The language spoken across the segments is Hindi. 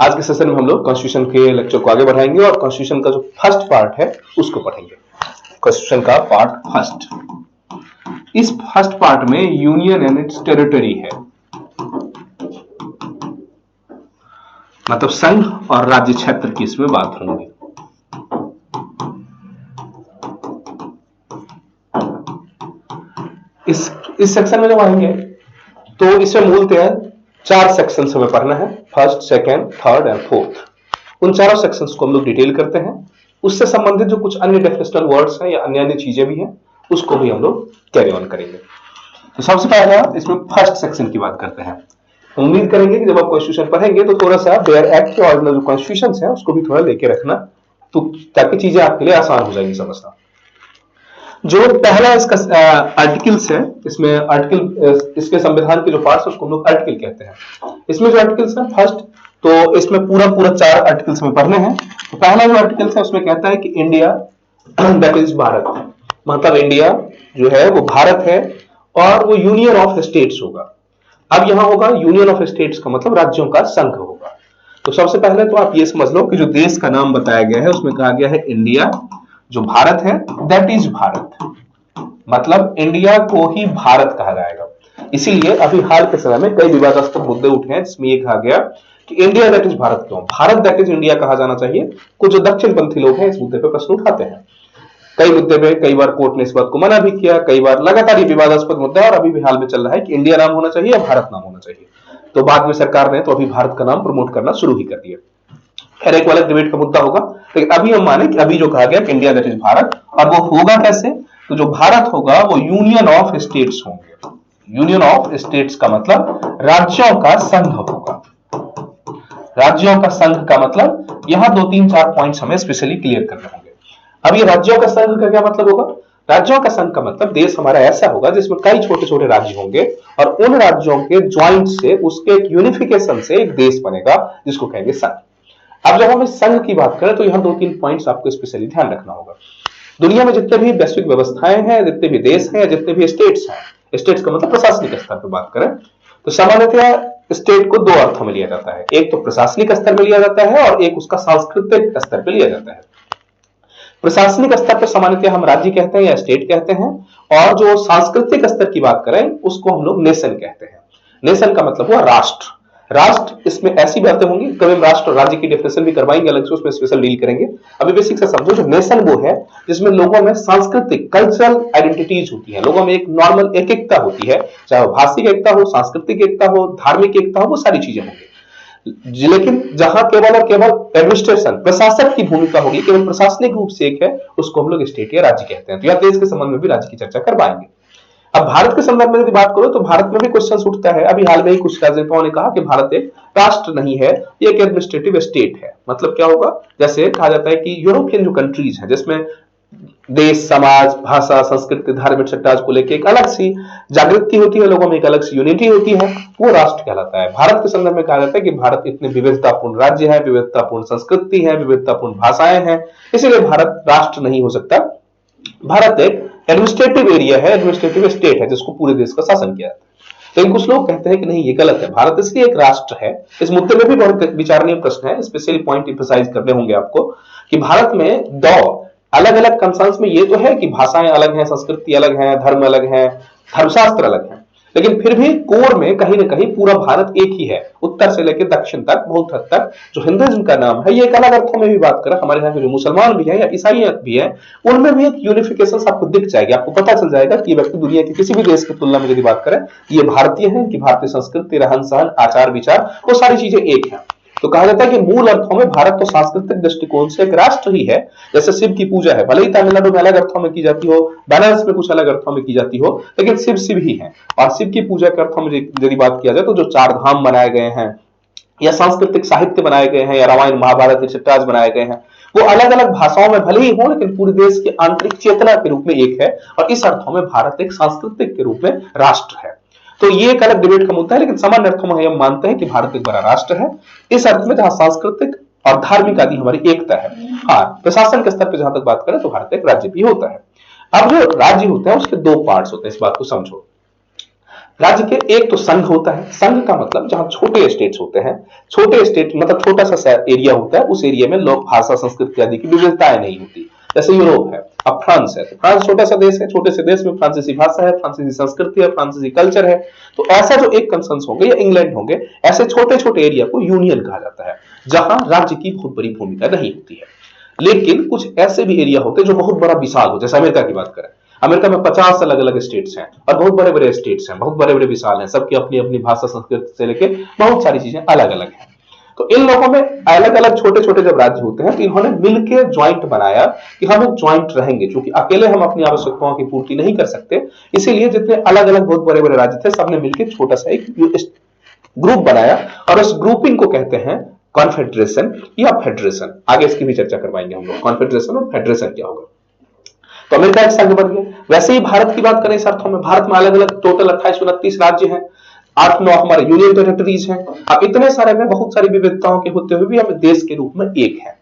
आज के सेशन में हम लोग कॉन्स्टिट्यूशन के लेक्चर को आगे बढ़ाएंगे और कॉन्स्टिट्यूशन का जो फर्स्ट पार्ट है उसको पढ़ेंगे। कॉन्स्टिट्यूशन का पार्ट फर्स्ट। इस फर्स्ट पार्ट में यूनियन एंड इट्स टेरिटरी है, मतलब संघ और राज्य क्षेत्र की इसमें बात होगी। इस सेक्शन में जब आएंगे तो इसमें मूलतः 4 सेक्शन हमें पढ़ना है, first, second, third and fourth. उन चारों सेक्शंस को हम लोग डिटेल करते हैं। उससे संबंधित जो कुछ अन्य डेफिनेशनल वर्ड्स हैं या अन्य चीजें भी हैं उसको भी हम लोग कैरी ऑन करेंगे। तो सबसे पहला इसमें फर्स्ट सेक्शन की बात करते हैं। उम्मीद करेंगे कि जब आप कॉन्स्टिट्यूशन पढ़ेंगे तो थोड़ा सा बेयर एक्ट के ऑर्डिनल जो कॉन्स्टिट्यूशन है उसको भी थोड़ा लेके रखना, तो ताकि चीजें आपके लिए आसान हो जाएगी समझना। जो पहला इसका आर्टिकल्स है, इसमें आर्टिकल इसके संविधान के जो पार्ट्स है उसको हम लोग आर्टिकल कहते हैं। इसमें जो आर्टिकल्स है फर्स्ट, तो इसमें पूरा 4 आर्टिकल्स में पढ़ने हैं। तो पहला जो आर्टिकल्स है उसमें कहता है कि इंडिया दैट इज भारत, मतलब इंडिया जो है वो भारत है और वो यूनियन ऑफ स्टेट्स होगा। अब यहां होगा यूनियन ऑफ स्टेट्स का मतलब राज्यों का संघ होगा। तो सबसे पहले तो आप ये समझ लो कि जो देश का नाम बताया गया है उसमें कहा गया है इंडिया, जो भारत है दैट इज भारत, मतलब इंडिया को ही भारत कहा जाएगा। इसीलिए अभी हाल के समय में कई विवादास्पद मुद्दे उठे हैं जिसमें यह कहा गया कि इंडिया दैट इज भारत क्यों, भारत दैट इज इंडिया कहा जाना चाहिए। कुछ जो दक्षिणपंथी लोग हैं इस मुद्दे पर प्रश्न उठाते हैं। कई मुद्दे पे कई बार कोर्ट ने इस बात को मना भी किया, कई बार लगातार ये विवादास्पद मुद्दा है और अभी भी हाल में चल रहा है कि इंडिया नाम होना चाहिए या भारत नाम होना चाहिए। तो बाद में सरकार ने तो अभी भारत का नाम प्रमोट करना शुरू ही कर दिया। खैर एक अलग डिबेट का मुद्दा होगा, लेकिन अभी हम माने कि अभी जो कहा गया कि इंडिया दैट इज भारत, और वो होगा कैसे, तो जो भारत होगा वो यूनियन ऑफ स्टेट्स होंगे। यूनियन ऑफ स्टेट्स का मतलब राज्यों का संघ होगा। राज्यों का संघ का मतलब यहां 2-3-4 पॉइंट्स हमें स्पेशली क्लियर करने होंगे। अब ये राज्यों का संघ का क्या मतलब होगा? राज्यों का संघ का मतलब देश हमारा ऐसा होगा जिसमें कई छोटे छोटे राज्य होंगे और उन राज्यों के ज्वाइंट से, उसके एक यूनिफिकेशन से एक देश बनेगा जिसको कहेंगे संघ। अब जब हम इस संघ की बात करें तो यहां 2-3 पॉइंट्स आपको स्पेशली ध्यान रखना होगा। दुनिया में जितने भी वैश्विक व्यवस्थाएं हैं, जितने भी देश हैं, जितने भी स्टेट्स हैं, स्टेट्स का मतलब प्रशासनिक स्तर पर बात करें तो सामान्यतः स्टेट को 2 अर्थों में लिया जाता है। एक तो प्रशासनिक स्तर पर लिया जाता है और एक उसका सांस्कृतिक स्तर पर लिया जाता है। प्रशासनिक स्तर पर सामान्यतः हम राज्य कहते हैं या स्टेट कहते हैं, और जो सांस्कृतिक स्तर की बात करें उसको हम लोग नेशन कहते हैं। नेशन का मतलब हुआ राष्ट्र। राष्ट्र, इसमें ऐसी बातें होंगी, कभी हम राष्ट्र और राज्य की डेफिनेशन भी करवाएंगे अलग से, उसमें स्पेशल डील करेंगे। अभी बेसिक से समझो, जो नेशन वो है जिसमें लोगों में सांस्कृतिक कल्चरल आइडेंटिटीज होती है, लोगों में एक नॉर्मल एक एकता होती है, चाहे वो भाषिक एकता हो, सांस्कृतिक एकता हो, धार्मिक एकता हो, वो सारी चीजें होंगी। लेकिन जहां केवल और केवल एडमिनिस्ट्रेशन, प्रशासक की भूमिका होगी, केवल प्रशासनिक रूप से एक है, उसको हम लोग स्टेट या राज्य कहते हैं। तो यह देश के संबंध में भी राज्य की चर्चा करवाएंगे। अब भारत के संदर्भ में यदि बात करो तो भारत में भी क्वेश्चन उठता है। अभी हाल में ही कुछ राजनेताओं ने कहा कि भारत एक राष्ट्र नहीं है, ये एक एडमिनिस्ट्रेटिव स्टेट है। मतलब क्या होगा, जैसे कहा जाता है कि यूरोपियन जो कंट्रीज है जिसमें देश, समाज, भाषा, संस्कृति, धर्म एक्सेट्रा को लेकर एक अलग सी जागृति होती है, लोगों में एक अलग सी यूनिटी होती है, वो राष्ट्र कहलाता है। भारत के संदर्भ में कहा जाता है कि भारत इतने विविधतापूर्ण राज्य है, विविधतापूर्ण संस्कृति है, विविधतापूर्ण भाषाएं हैं, इसीलिए भारत राष्ट्र नहीं हो सकता। भारत एक एडमिनिस्ट्रेटिव एरिया है, एडमिनिस्ट्रेटिव स्टेट है जिसको पूरे देश का शासन किया जाता है। लेकिन कुछ लोग कहते हैं कि नहीं, ये गलत है, भारत इसलिए एक राष्ट्र है। इस मुद्दे में भी बहुत विचारणीय प्रश्न है, स्पेशली पॉइंट एम्फसाइज करने होंगे आपको कि भारत में 2 अलग अलग कंसर्न्स में ये तो है कि भाषाएं अलग हैं, संस्कृति अलग है, धर्म अलग है, धर्मशास्त्र अलग है, लेकिन फिर भी कोर में कहीं ना कहीं पूरा भारत एक ही है, उत्तर से लेकर दक्षिण तक। बहुत हद तक जो हिंदुइज्म का नाम है, ये एक अलग अर्थों में भी बात करें, हमारे यहाँ के जो मुसलमान भी है या ईसाई भी है, उनमें भी एक यूनिफिकेशन आपको दिख जाएगी। आपको पता चल जाएगा कि व्यक्ति दुनिया के किसी भी देश की तुलना में यदि बात करें, ये भारतीय है, कि भारतीय संस्कृति, रहन सहन, आचार विचार, वो सारी चीजें एक है। तो कहा जाता है कि मूल अर्थों में भारत तो सांस्कृतिक दृष्टिकोण से एक राष्ट्र ही है। जैसे शिव की पूजा है, भले ही तमिलनाडु में अलग अर्थों में की जाती हो, बनारस में कुछ अलग अर्थों में की जाती हो, लेकिन शिव शिव ही है। और शिव की पूजा के अर्थों में यदि बात किया जाए तो जो 4 धाम बनाए गए हैं या सांस्कृतिक साहित्य बनाए गए हैं या रामायण महाभारत एक्सेट्रा बनाए गए हैं, वो अलग अलग भाषाओं में भले ही हो, लेकिन पूरे देश की आंतरिक चेतना के रूप में एक है। और इस अर्थों में भारत एक सांस्कृतिक के रूप में राष्ट्र है। तो ये एक अलग डिबेट का मुद्दा है, लेकिन सामान्य अर्थों में हम मानते हैं कि भारत एक बड़ा राष्ट्र है, इस अर्थ में जहां सांस्कृतिक और धार्मिक आदि हमारी एकता है। हाँ, प्रशासन के स्तर पर जहां तक बात करें तो भारत एक राज्य भी होता है। अब जो राज्य होता है उसके 2 पार्ट्स होते हैं, इस बात को समझो। राज्य के एक तो संघ होता है, संघ का मतलब जहां छोटे स्टेट्स होते हैं, छोटे स्टेट मतलब छोटा सा एरिया होता है, उस एरिया में लोक भाषा संस्कृति आदि की विविधताएं नहीं होती। जैसे यूरोप है, अब फ्रांस है, तो फ्रांस छोटा सा देश है, छोटे से देश में फ्रांसीसी भाषा है, फ्रांसीसी संस्कृति है, फ्रांसीसी कल्चर है। तो ऐसा जो एक कंसर्न्स होंगे या इंग्लैंड होंगे, ऐसे छोटे छोटे एरिया को यूनियन कहा जाता है, जहां राज्य की बहुत बड़ी भूमिका नहीं होती है। लेकिन कुछ ऐसे भी एरिया होते हैं जो बहुत बड़ा विशाल हो, जैसे अमेरिका की बात करें, अमेरिका में 50 अलग अलग स्टेट्स हैं और बहुत बड़े बड़े स्टेट्स हैं, बहुत बड़े बड़े विशाल हैं, सबकी अपनी अपनी भाषा संस्कृति से लेके बहुत सारी चीजें अलग अलग हैं। तो इन लोगों में अलग अलग छोटे छोटे जब राज्य होते हैं तो इन्होंने मिलकर ज्वाइंट बनाया कि हम एक ज्वाइंट रहेंगे, क्योंकि अकेले हम अपनी आवश्यकताओं की पूर्ति नहीं कर सकते। इसीलिए जितने अलग अलग बहुत बड़े बड़े राज्य थे, सबने मिलकर छोटा सा एक ग्रुप बनाया और उस ग्रुपिंग को कहते हैं कॉन्फेडरेशन या फेडरेशन। आगे इसकी भी चर्चा करवाएंगे हम लोग, कॉन्फेडरेशन और फेडरेशन क्या होगा। तो अमेरिका एक संघ बन गया। वैसे ही भारत की बात करें इस अर्थों में, भारत में अलग अलग टोटल 28-29 राज्य हैं, 8-9 हमारे यूनियन टेरिटरीज हैं। अब इतने सारे में बहुत सारी विविधताओं के होते हुए भी हम देश के रूप में एक है।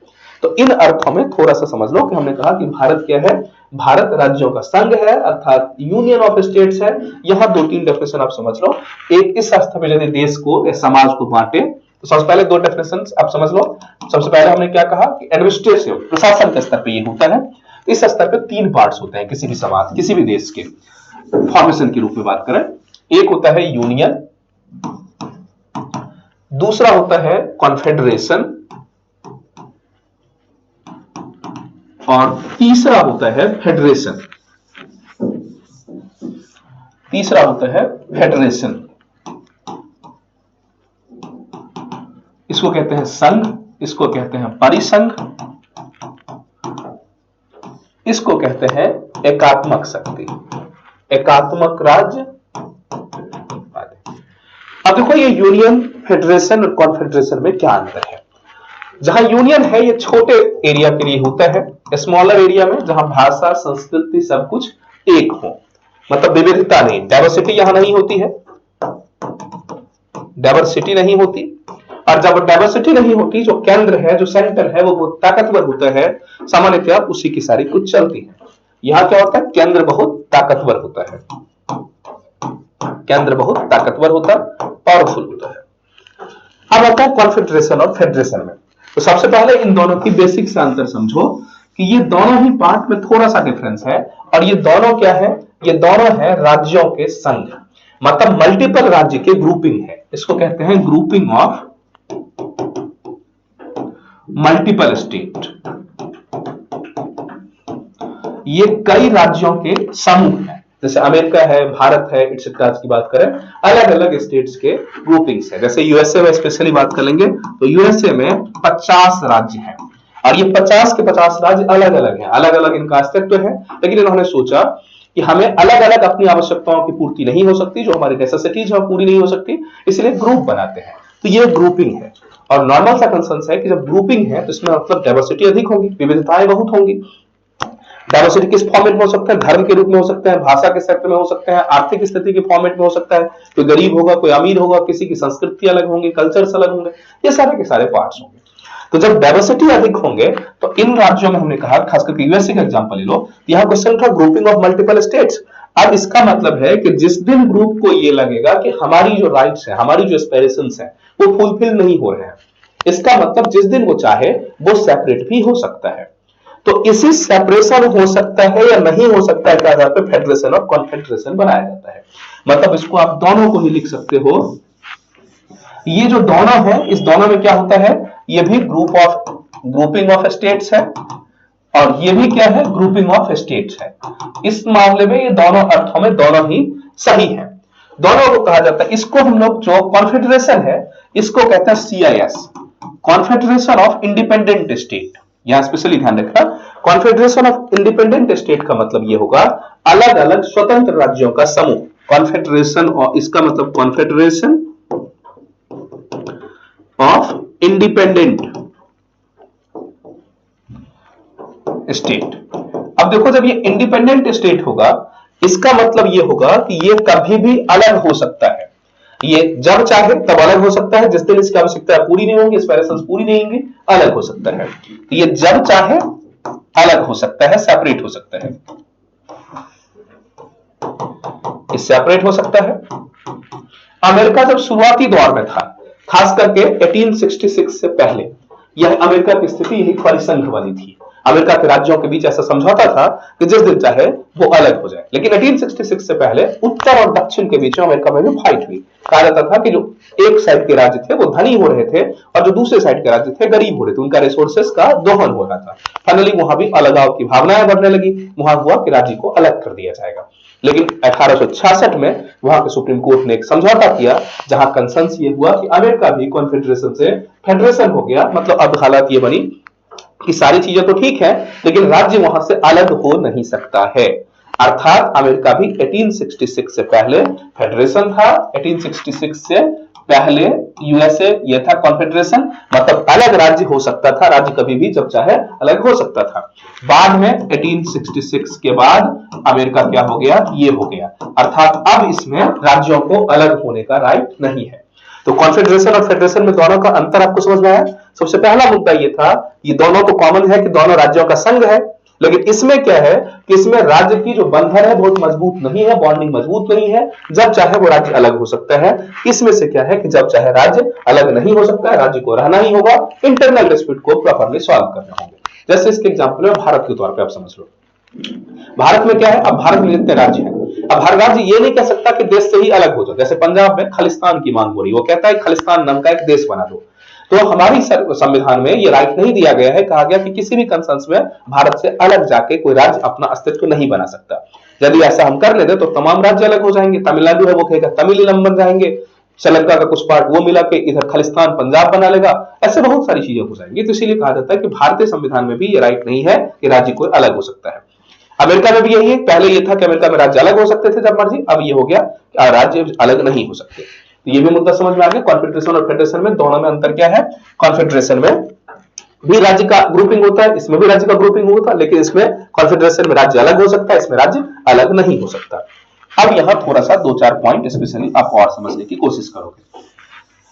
तो इन अर्थों में थोड़ा सा समझ लो कि हमने कहा कि भारत क्या है, भारत राज्यों का संघ है, अर्थात यूनियन ऑफ स्टेट्स है। यहां 2-3 डेफिनेशन आप समझ लो। एक इस अर्थ में यदि देश को या समाज को बांटे तो सबसे पहले 2 डेफिनेशन आप समझ लो। सबसे पहले हमने क्या कहा कि एडमिनिस्ट्रेटिव प्रशासन के स्तर पर ये होता है। इस स्तर पर 3 पार्ट्स होते हैं किसी भी समाज किसी भी देश के फॉर्मेशन के रूप में बात करें। एक होता है यूनियन, दूसरा होता है कॉन्फेडरेशन और तीसरा होता है फेडरेशन। तीसरा होता है फेडरेशन। इसको कहते हैं संघ, इसको कहते हैं परिसंघ, इसको कहते हैं एकात्मक शक्ति, एकात्मक राज्य। अब देखो ये यूनियन, फेडरेशन और कॉन्फेडरेशन में क्या अंतर है। जहां यूनियन है ये छोटे एरिया के लिए होता है, स्मॉलर एरिया में, जहां भाषा संस्कृति सब कुछ एक हो, मतलब विविधता नहीं, डाइवर्सिटी यहां नहीं होती है, डाइवर्सिटी नहीं होती। और जब डाइवर्सिटी नहीं होती, जो केंद्र है, जो सेंटर है, वो बहुत ताकतवर होता है, सामान्यतः उसी की सारी कुछ चलती है। यहां क्या होता है, केंद्र बहुत ताकतवर होता है, केंद्र बहुत ताकतवर होता है, पावरफुल होता है। अब आता है कॉन्फेडरेशन और फेडरेशन में। तो सबसे पहले इन दोनों की बेसिक से अंतर समझो कि ये दोनों ही पार्ट में थोड़ा सा डिफरेंस है। और ये दोनों क्या है, ये दोनों है राज्यों के संघ, मतलब मल्टीपल राज्य के ग्रुपिंग है। इसको कहते हैं ग्रुपिंग ऑफ मल्टीपल स्टेट। ये कई राज्यों के समूह है, जैसे अमेरिका है, भारत है, इट्सेट्रा की बात करें, अलग अलग स्टेट्स के ग्रुपिंग्स है। जैसे यूएसए में स्पेशली बात कर लेंगे तो यूएसए में 50 राज्य हैं और ये 50 के 50 राज्य अलग अलग हैं, अलग अलग इनका अस्तित्व है। लेकिन इन्होंने सोचा कि हमें अलग अलग अपनी आवश्यकताओं की पूर्ति नहीं हो सकती, जो हमारी नेसेसिटीज है पूरी नहीं हो सकती, इसलिए ग्रुप बनाते हैं। तो ये ग्रुपिंग है। और नॉर्मल सा कंसेंसस है कि जब ग्रुपिंग है तो इसमें मतलब डाइवर्सिटी अधिक होगी, विविधताएं बहुत होंगी। डाइवर्सिटी किस फॉर्मेट में हो सकता है, धर्म के रूप में हो सकता है, भाषा के क्षेत्र में हो सकता है, आर्थिक स्थिति के फॉर्मेट में हो सकता है, कोई गरीब होगा, कोई अमीर होगा, किसी की संस्कृति अलग होंगी, कल्चर्स अलग होंगे, ये सारे के सारे पार्ट्स होंगे। तो जब डाइवर्सिटी अधिक होंगे तो इन राज्यों में हमने कहा, खासकर यूएसए का एग्जांपल ले लो, यहां क्वेश्चन था ग्रुपिंग ऑफ मल्टीपल स्टेट्स। अब इसका मतलब है कि जिस दिन ग्रुप को ये लगेगा कि हमारी जो राइट्स है, हमारी जो एस्पिरेशंस है, वो फुलफिल नहीं हो रहे हैं, इसका मतलब जिस दिन वो चाहे वो सेपरेट भी हो सकता है। तो इसी सेपरेशन हो सकता है या नहीं हो सकता है के आधार पर फेडरेशन और कॉन्फेडरेशन बनाया जाता है। मतलब इसको आप दोनों को ही लिख सकते हो। ये जो दोनों है, इस दोनों में क्या होता है, ये भी ग्रुपिंग ऑफ स्टेट्स है और ये भी क्या है, ग्रुपिंग ऑफ स्टेट्स है। इस मामले में ये दोनों अर्थों में दोनों ही सही है। दोनों को कहा जाता है, इसको हम लोग जो कॉन्फेडरेशन है इसको कहते हैं CIS, confederation of independent state. यहां स्पेशली ध्यान रखना, कॉन्फेडरेशन ऑफ इंडिपेंडेंट स्टेट का मतलब ये होगा अलग अलग स्वतंत्र राज्यों का समूह। कॉन्फेडरेशन, और इसका मतलब कॉन्फेडरेशन ऑफ इंडिपेंडेंट स्टेट। अब देखो, जब ये इंडिपेंडेंट स्टेट होगा, इसका मतलब ये होगा कि ये कभी भी अलग हो सकता है। ये जब चाहे तब अलग हो सकता है, जिस दिन इसकी आवश्यकता पूरी नहीं होगी, एस्पिरेशंस पूरी नहीं होंगी, अलग हो सकता है। ये जब चाहे अलग हो सकता है, सेपरेट हो सकता है, ये सेपरेट हो सकता है अमेरिका जब शुरुआती दौर में था, खास करके 1866 से पहले, यह अमेरिका की स्थिति यही थोड़ी संघ वाली थी। अमेरिका के राज्यों के बीच ऐसा समझौता था कि जिस दिन चाहे वो अलग हो जाए। लेकिन 1866 से पहले उत्तर और दक्षिण के बीच में अमेरिका में भी फाइट हुई। कहा जाता था कि जो एक साइड के राज्य थे वो धनी हो रहे थे और जो दूसरे साइड के राज्य थे गरीब हो रहे थे, उनका रिसोर्सेस का दोहन हो रहा था। फाइनली वहां भी अलगाव की भावनाएं बढ़ने लगी। वहां हुआ कि राज्य को अलग कर दिया जाएगा। लेकिन 1866 में वहां के सुप्रीम कोर्ट ने एक समझौता किया, जहां कंसेंस ये हुआ कि अमेरिका भी कॉन्फेडरेशन से फेडरेशन हो गया। मतलब अब हालत ये बनी कि सारी चीजें तो ठीक है, लेकिन राज्य वहां से अलग हो नहीं सकता है। अर्थात अमेरिका भी 1866 से पहले फेडरेशन था, 1866 से पहले यूएसए ये था कॉन्फेडरेशन, मतलब अलग राज्य हो सकता था। राज्य कभी भी जब चाहे अलग हो सकता था। बाद में 1866 के बाद अमेरिका क्या हो गया, ये हो गया। अर्थात अब इसमें राज्यों को अलग होने का राइट नहीं है। तो कॉन्फेडरेशन और फेडरेशन में दोनों का अंतर आपको समझ में आया। सबसे पहला मुद्दा ये था, ये दोनों को कॉमन है कि दोनों राज्यों का संघ है। लेकिन इसमें क्या है कि इसमें राज्य की जो बंधन है बहुत मजबूत नहीं है, बॉन्डिंग मजबूत नहीं है। जब चाहे वो राज्य अलग हो सकता है। इसमें से क्या है कि जब चाहे राज्य अलग नहीं हो सकता है, राज्य को रहना ही होगा, इंटरनल डिस्प्यूट को प्रॉपर्ली सॉल्व करना होगा। जैसे इसके एग्जांपल है भारत के तौर पे आप समझ लो। भारत में क्या है, अब भारत में जितने राज्य हैं, अब हर राज्य ये नहीं कह सकता कि देश से ही अलग हो जाओ। जैसे पंजाब में खालिस्तान की मांग हो रही है, वो कहता है खालिस्तान नाम का एक देश बना दो। तो हमारी संविधान में ये राइट नहीं दिया गया है। कहा गया कि किसी भी कंसेंस में भारत से अलग जाके कोई राज्य अपना अस्तित्व नहीं बना सकता। यदि ऐसा हम कर लेते तो तमाम राज्य अलग हो जाएंगे। तमिलनाडु है वो कहेगा तमिलनाडु बन जाएंगे, श्रीलंका का कुछ पार्ट वो मिला के इधर खालिस्तान पंजाब बना लेगा। ऐसे बहुत सारी चीजें हो जाएंगी। तो इसीलिए कहा जाता है कि भारतीय संविधान में भी ये राइट नहीं है कि राज्य कोई अलग हो सकता है। अमेरिका में भी यही है। पहले ये था कि अमेरिका में राज्य अलग हो सकते थे जब मर्जी, अब ये हो गया कि राज्य अलग नहीं हो सकते। तो ये भी मुद्दा समझ में आ गया। कॉन्फेडरेशन और फेडरेशन में दोनों में अंतर क्या है। कॉन्फेडरेशन में भी राज्य का ग्रुपिंग होता है, इसमें भी राज्य का ग्रुपिंग होता है, लेकिन इसमें कॉन्फेडरेशन में राज्य अलग हो सकता है, इसमें राज्य अलग नहीं हो सकता। अब यहां थोड़ा सा 2-4 पॉइंट स्पेशली आप और समझने की कोशिश करोगे।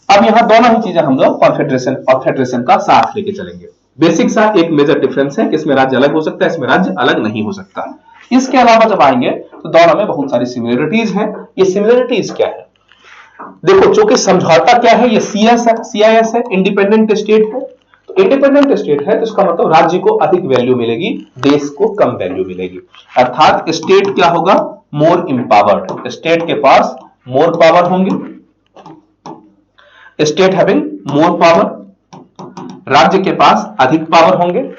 अब यहां दोनों ही चीजें हम लोग कॉन्फेडरेशन और फेडरेशन का साथ लेके चलेंगे। बेसिक सा एक मेजर डिफरेंस है कि इसमें राज्य अलग हो सकता है, इसमें राज्य अलग नहीं हो सकता। इसके अलावा जब आएंगे तो दोनों में बहुत सारी सिमिलरिटीज हैं। ये सिमिलरिटीज क्या है, देखो चूंकि समझौता क्या है, ये सीआईएस है, इंडिपेंडेंट स्टेट है। तो इंडिपेंडेंट स्टेट है तो इसका मतलब राज्य को अधिक वैल्यू मिलेगी, देश को कम वैल्यू मिलेगी। अर्थात स्टेट क्या होगा, मोर एम्पावर्ड। स्टेट के पास मोर पावर होंगे, स्टेट हैविंग मोर पावर, राज्य के पास अधिक पावर होंगे।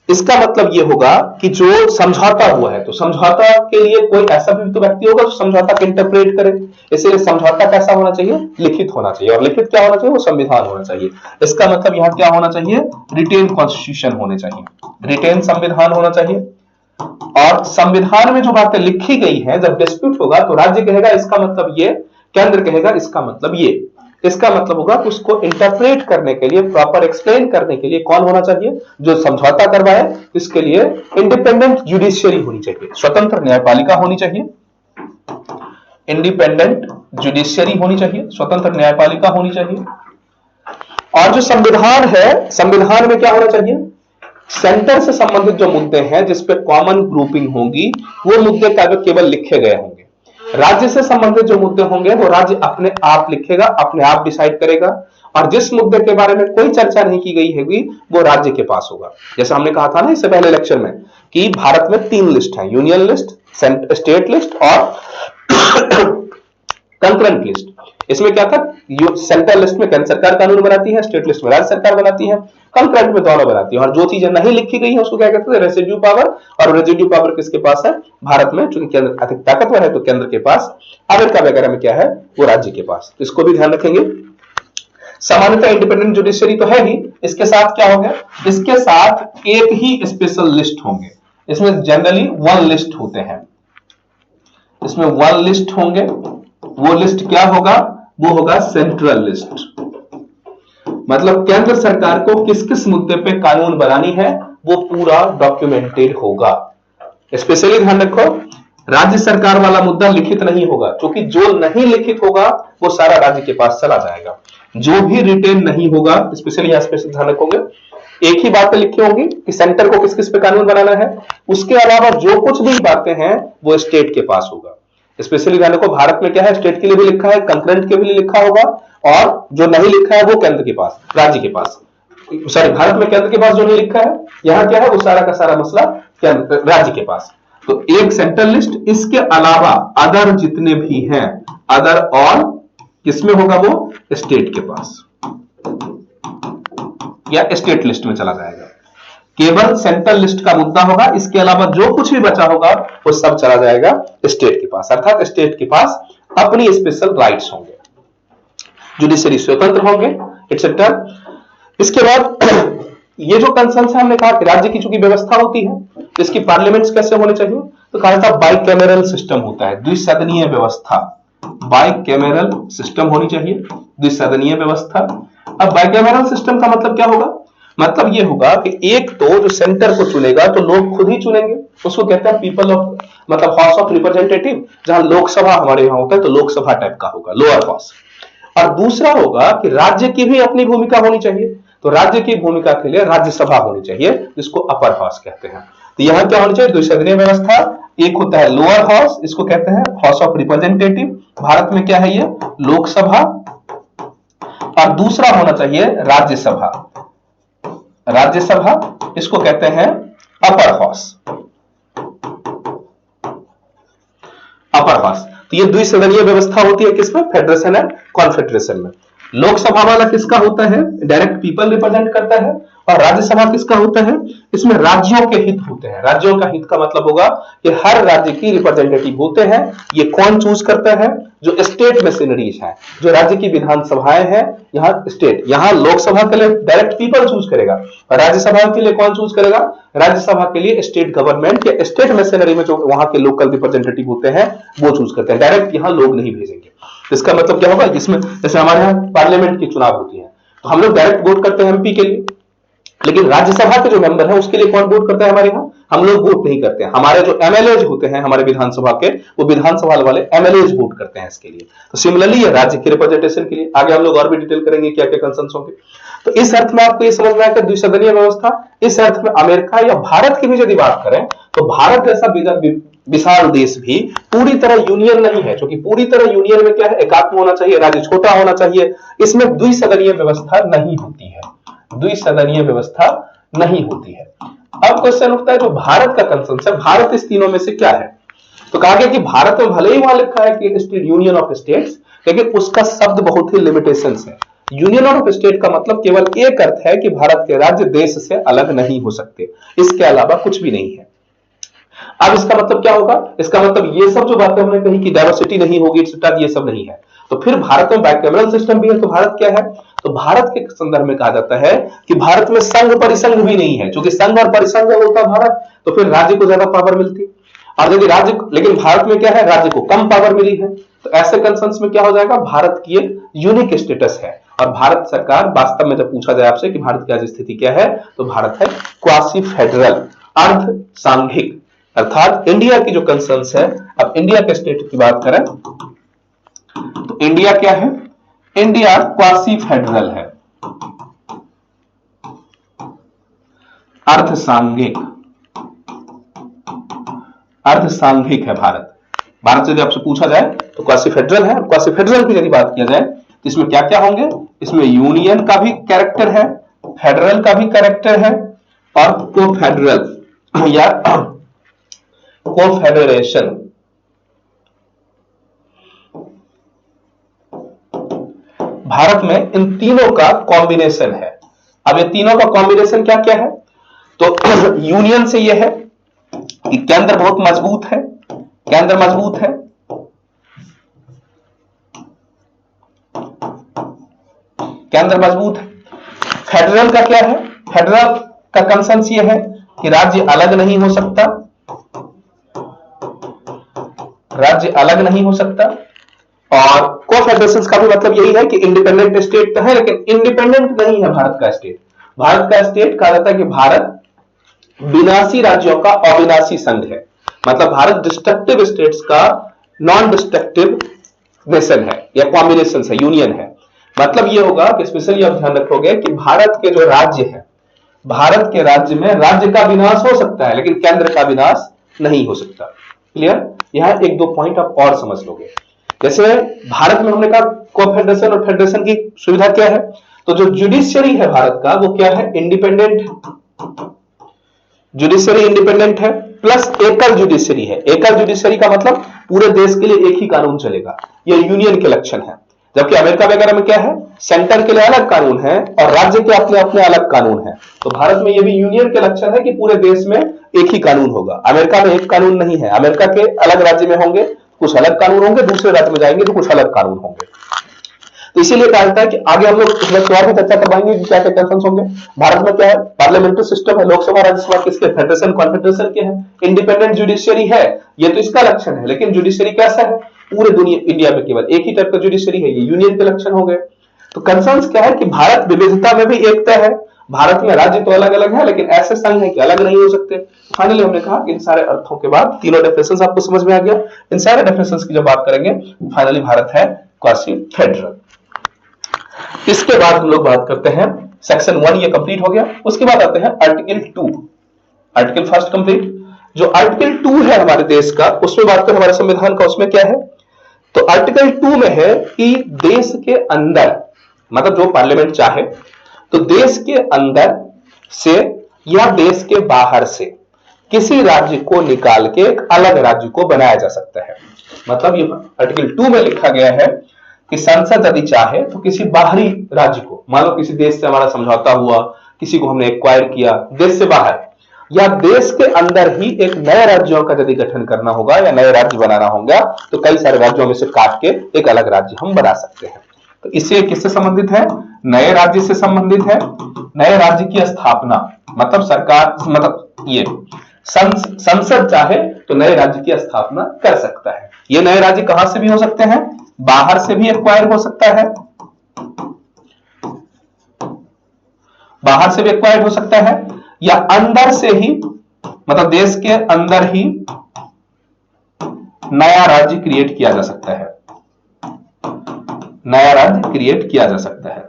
इसका मतलब यह होगा कि जो समझौता हुआ है, तो समझौता के लिए कोई ऐसा भी तो व्यक्ति होगा जो समझौता को इंटरप्रेट करे। इसलिए समझौता कैसा होना चाहिए, लिखित होना चाहिए। और लिखित क्या होना चाहिए, वो संविधान होना चाहिए। इसका मतलब यहां क्या होना चाहिए, रिटेन कॉन्स्टिट्यूशन होने चाहिए, रिटेन संविधान होना चाहिए। और संविधान में जो बातें लिखी गई हैं, जब डिस्प्यूट होगा तो राज्य कहेगा इसका मतलब ये, केंद्र कहेगा इसका मतलब ये। इसका मतलब होगा कि उसको इंटरप्रेट करने के लिए, प्रॉपर एक्सप्लेन करने के लिए कौन होना चाहिए, जो समझौता करवाए। इसके लिए इंडिपेंडेंट जुडिशियरी होनी चाहिए, स्वतंत्र न्यायपालिका होनी चाहिए, इंडिपेंडेंट जुडिशियरी होनी चाहिए, स्वतंत्र न्यायपालिका होनी चाहिए। और जो संविधान है, संविधान में क्या होना चाहिए, सेंटर से संबंधित जो मुद्दे हैं जिसपे कॉमन ग्रुपिंग होगी, वो मुद्दे केवल लिखे गए होंगे। राज्य से संबंधित जो मुद्दे होंगे वो राज्य अपने आप लिखेगा, अपने आप डिसाइड करेगा। और जिस मुद्दे के बारे में कोई चर्चा नहीं की गई होगी वो राज्य के पास होगा। जैसे हमने कहा था ना इससे पहले लेक्चर में कि भारत में 3 लिस्ट है, यूनियन लिस्ट, स्टेट लिस्ट और कंकरेंट लिस्ट। इसमें क्या था, सेंट्रल लिस्ट में केंद्र सरकार कानून बनाती है, स्टेट लिस्ट में राज्य सरकार बनाती है, कंकरेंट में दोनों बनाती है। और जो चीजें नहीं लिखी गई है उसको क्या कहते हैं, रेसिड्यू पावर। और रेसिड्यू पावर किसके पास है, भारत में, चूंकि केंद्र अधिक ताकतवर है तो केंद्र के पास। अमेरिका वगैरह में क्या है, वो राज्य के पास। इसको भी ध्यान रखेंगे। सामान्यतः इंडिपेंडेंट जुडिशियरी तो है ही, इसके साथ क्या होगा, इसके साथ एक ही स्पेशल लिस्ट होंगे। इसमें जनरली 1 लिस्ट होते हैं, इसमें 1 लिस्ट होंगे। वो लिस्ट क्या होगा, वो होगा सेंट्रल लिस्ट। मतलब केंद्र सरकार को किस किस मुद्दे पे कानून बनानी है वो पूरा डॉक्यूमेंटेड होगा। स्पेशली ध्यान रखो, राज्य सरकार वाला मुद्दा लिखित नहीं होगा, क्योंकि जो नहीं लिखित होगा वो सारा राज्य के पास चला जाएगा। जो भी रिटेन नहीं होगा, स्पेशली यहां स्पेशल ध्यान रखोगे, एक ही बातें लिखी होंगी कि सेंटर को किस किस पे कानून बनाना है। उसके अलावा जो कुछ भी बातें हैं वो स्टेट के पास होगा। स्पेशली ध्यान रखो, भारत में क्या है, स्टेट के लिए भी लिखा है, कंकरेंट के भी लिए लिखा होगा, और जो नहीं लिखा है वो केंद्र के पास, राज्य के पास, सॉरी भारत में केंद्र के पास जो नहीं लिखा है, यहां क्या है, वो सारा का सारा मसला राज्य के पास। तो एक सेंट्रल लिस्ट, इसके अलावा अदर जितने भी हैं, अदर ऑल किसमें होगा, वो स्टेट के पास या स्टेट लिस्ट में चला जाएगा। केवल सेंट्रल लिस्ट का मुद्दा होगा, इसके अलावा जो कुछ भी बचा होगा वो सब चला जाएगा स्टेट के पास, अर्थात स्टेट के पास अपनी स्पेशल राइट्स होंगे, जुडिशरी स्वतंत्र होंगे, एक्सेट्रा। इसके बाद ये जो कंसर्न है, हमने कहा कि राज्य की चूंकि व्यवस्था होती है, इसकी पार्लियामेंट्स कैसे होने चाहिए, तो कहा था बाइकैमरल सिस्टम होता है, द्विसदनीय व्यवस्था, बाइकैमरल सिस्टम होनी चाहिए, द्विसदनीय व्यवस्था। अब बाइकैमरल सिस्टम का मतलब क्या होगा, मतलब ये होगा कि एक तो जो सेंटर को चुनेगा तो लोग खुद ही चुनेंगे, उसको कहते हैं पीपल ऑफ, मतलब हाउस ऑफ रिप्रेजेंटेटिव, जहां लोकसभा हमारे यहां होता है तो लोकसभा टाइप का होगा, लोअर हाउस। और दूसरा होगा कि राज्य की भी अपनी भूमिका होनी चाहिए, तो राज्य की भूमिका के लिए राज्यसभा होनी चाहिए, जिसको अपर हाउस कहते हैं। तो यहां क्या होनी चाहिए, द्विसदनीय व्यवस्था, एक होता है लोअर हाउस, इसको कहते हैं हाउस ऑफ रिप्रेजेंटेटिव, भारत में क्या है ये, लोकसभा, और दूसरा होना चाहिए राज्यसभा, राज्यसभा इसको कहते हैं अपर हाउस, अपर हाउस। तो ये द्विसदनीय व्यवस्था होती है किसमें, फेडरेशन एंड कॉन्फेडरेशन में। लोकसभा वाला किसका होता है, डायरेक्ट पीपल रिप्रेजेंट करता है, और राज्यसभा किसका होता है, इसमें राज्यों के हित होते हैं। राज्यों का हित का मतलब होगा कि हर राज्य की रिप्रेजेंटेटिव होते हैं। ये कौन चूज करता है, जो स्टेट मशीनरीज है, जो राज्य की विधानसभाएं हैं, यहाँ स्टेट, यहाँ लोकसभा के लिए डायरेक्ट पीपल चूज करेगा, और राज्यसभा के लिए कौन चूज करेगा, राज्यसभा के लिए स्टेट गवर्नमेंट या स्टेट मशीनरी में जो वहां के लोकल रिप्रेजेंटेटिव होते हैं वो चूज करते हैं, डायरेक्ट यहाँ लोग नहीं भेजेंगे। इसका मतलब क्या होगा, जिसमें जैसे हमारे यहाँ पार्लियामेंट की चुनाव होती है तो हम लोग डायरेक्ट वोट करते हैं एमपी के लिए, लेकिन राज्यसभा के जो मेंबर है उसके लिए कौन वोट करता है, हमारे यहाँ हम लोग वोट नहीं करते हैं, हमारे जो एमएलए होते हैं हमारे विधानसभा के, वो विधानसभा वाले एमएलए वोट करते हैं इसके लिए। तो सिमिलरली ये राज्य के रिप्रेजेंटेशन के लिए, आगे हम लोग और भी डिटेल करेंगे क्या क्या कंसर्न्स होंगे। तो इस अर्थ में आपको ये समझना है कि द्विसदनीय व्यवस्था, इस अर्थ में अमेरिका या भारत की भी यदि बात करें तो भारत जैसा विशाल देश भी पूरी तरह यूनियन नहीं है, क्योंकि पूरी तरह यूनियन में क्या है, एकात्म होना चाहिए, राज्य छोटा होना चाहिए, इसमें द्विसदनीय व्यवस्था नहीं होती है, द्विसदनीय व्यवस्था नहीं होती है। अब क्वेश्चन उठता है जो भारत का कंसर्न है, भारत इस तीनों में से क्या है, तो कहा गया कि भारत में भले ही वहां लिखा है कि यूनियन ऑफ स्टेट्स, लेकिन उसका शब्द बहुत ही लिमिटेशंस है। यूनियन ऑफ स्टेट का मतलब केवल एक अर्थ है कि भारत के राज्य देश से अलग नहीं हो सकते, इसके अलावा कुछ भी नहीं है। अब इसका मतलब क्या होगा, इसका मतलब ये सब जो बातें हमने कही कि डाइवर्सिटी नहीं होगी, ये सब नहीं है। तो फिर भारत में बाइकैमरल सिस्टम भी है, तो भारत क्या है, तो भारत के संदर्भ में कहा जाता है कि भारत में संघ परिसंघ भी नहीं है, क्योंकि संघ और परिसंघ होता भारत तो फिर राज्य को ज्यादा पावर मिलती, और यदि राज्य, लेकिन भारत में क्या है, राज्य को कम पावर मिली है। तो ऐसे कंसर्न्स में क्या हो जाएगा, भारत की एक यूनिक स्टेटस है, और भारत सरकार वास्तव में जब पूछा जाए आपसे कि भारत की आज स्थिति क्या है, तो भारत है क्वासी फेडरल, अर्ध सांघिक, अर्थात इंडिया की जो कंसर्न्स है। अब इंडिया के स्टेट की बात करें तो इंडिया क्या है, इंडिया क्वासी फेडरल है, अर्ध सांघिक, अर्ध सांघिक है भारत। भारत से यदि आपसे पूछा जाए तो क्वासी फेडरल है। क्वासी फेडरल की यदि बात किया जाए तो इसमें क्या क्या होंगे, इसमें यूनियन का भी कैरेक्टर है, फेडरल का भी कैरेक्टर है, और को फेडरल या कोफेडरेशन, भारत में इन तीनों का कॉम्बिनेशन है। अब ये तीनों का कॉम्बिनेशन क्या क्या है, तो यूनियन से ये है कि केंद्र बहुत मजबूत है, केंद्र मजबूत है, केंद्र मजबूत है। फेडरल का क्या है, फेडरल का कंसेंस ये है कि राज्य अलग नहीं हो सकता, राज्य अलग नहीं हो सकता। और कोफेडरेशन का भी मतलब यही है कि इंडिपेंडेंट स्टेट तो है लेकिन इंडिपेंडेंट नहीं है भारत का स्टेट। भारत का स्टेट कहा जाता है कि भारत विनाशी राज्यों का अविनाशी संघ है, मतलब भारत डिस्ट्रक्टिव स्टेट्स का नॉन डिस्ट्रक्टिव नेशन है या कॉम्बिनेशन है, यूनियन है। मतलब यह होगा कि स्पेशली आप ध्यान रखोगे कि भारत के जो राज्य है, भारत के राज्य में राज्य का विनाश हो सकता है लेकिन केंद्र का विनाश नहीं हो सकता। क्लियर? यहां एक दो पॉइंट आप और समझ लोगे। जैसे भारत में हमने कहा कोफेडरेशन और फेडरेशन की सुविधा क्या है, तो जो जुडिशियरी है भारत का वो क्या है, इंडिपेंडेंट। जुडिशियरी इंडिपेंडेंट है, प्लस एकल जुडिशियरी है। एकल जुडिशियरी का मतलब पूरे देश के लिए एक ही कानून चलेगा, ये यूनियन के लक्षण है। जबकि अमेरिका वगैरह में क्या है, सेंटर के लिए अलग कानून है और राज्य के अपने अपने अलग कानून है। तो भारत में ये भी यूनियन के लक्षण है कि पूरे देश में एक ही कानून होगा। अमेरिका में एक कानून नहीं है, अमेरिका के अलग राज्य में होंगे कुछ अलग कानून होंगे, दूसरे राज्य में जाएंगे तो कुछ अलग कानून होंगे। तो इसीलिए कहा जाता है कि आगे हम लोग इसमें और भी चर्चा करवाएंगे कि क्या क्या टेंशन होंगे। भारत में क्या है, पार्लियामेंट्री सिस्टम है, लोकसभा राज्यसभा किसके, फेडरेशन कॉन्फेडरेशन के हैं। इंडिपेंडेंट जुडिशियरी है, ये तो इसका लक्षण है, लेकिन जुडिशियरी कैसा है, पूरे दुनिया इंडिया में केवल एक ही टाइप का जुडिशियरी है, ये यूनियन के लक्षण हो गए। तो कंसर्न्स क्या है कि भारत विविधता में भी एकता है, भारत में राज्य तो अलग अलग है लेकिन ऐसे संघ है कि अलग नहीं हो सकते। फाइनली हमने कहा कि इन सारे अर्थों के बाद तीनों डेफिनेशंस आपको समझ में आ गया। इन सारे डेफिनेशंस की जब बात करेंगे फाइनली भारत है क्वासी फेडरल। इसके बाद हम लोग बात करते हैं सेक्शन 1, ये कंप्लीट हो गया। उसके बाद आते हैं आर्टिकल 2। Article first complete. जो आर्टिकल 2 है हमारे देश का, उसमें बात करें हमारे संविधान का, उसमें क्या है, तो आर्टिकल 2 में है कि देश के अंदर, मतलब जो पार्लियामेंट चाहे तो देश के अंदर से या देश के बाहर से किसी राज्य को निकाल के एक अलग राज्य को बनाया जा सकता है। मतलब ये आर्टिकल 2 में लिखा गया है कि संसद यदि चाहे तो किसी बाहरी राज्य को, मान लो किसी देश से हमारा समझौता हुआ, किसी को हमने एक्वायर किया देश से बाहर, या देश के अंदर ही एक नए राज्यों का यदि गठन करना होगा या नए राज्य बनाना होगा तो कई सारे राज्यों में से काट के एक अलग राज्य हम बना सकते हैं। तो इससे किससे संबंधित है, नए राज्य से संबंधित है। नए राज्य की स्थापना मतलब सरकार, मतलब ये संसद चाहे तो नए राज्य की स्थापना कर सकता है। ये नए राज्य कहां से भी हो सकते हैं, बाहर से भी एक्वायर हो सकता है, बाहर से भी एक्वायर हो सकता है, या अंदर से ही, मतलब देश के अंदर ही नया राज्य क्रिएट किया जा सकता है, नया राज्य क्रिएट किया जा सकता है।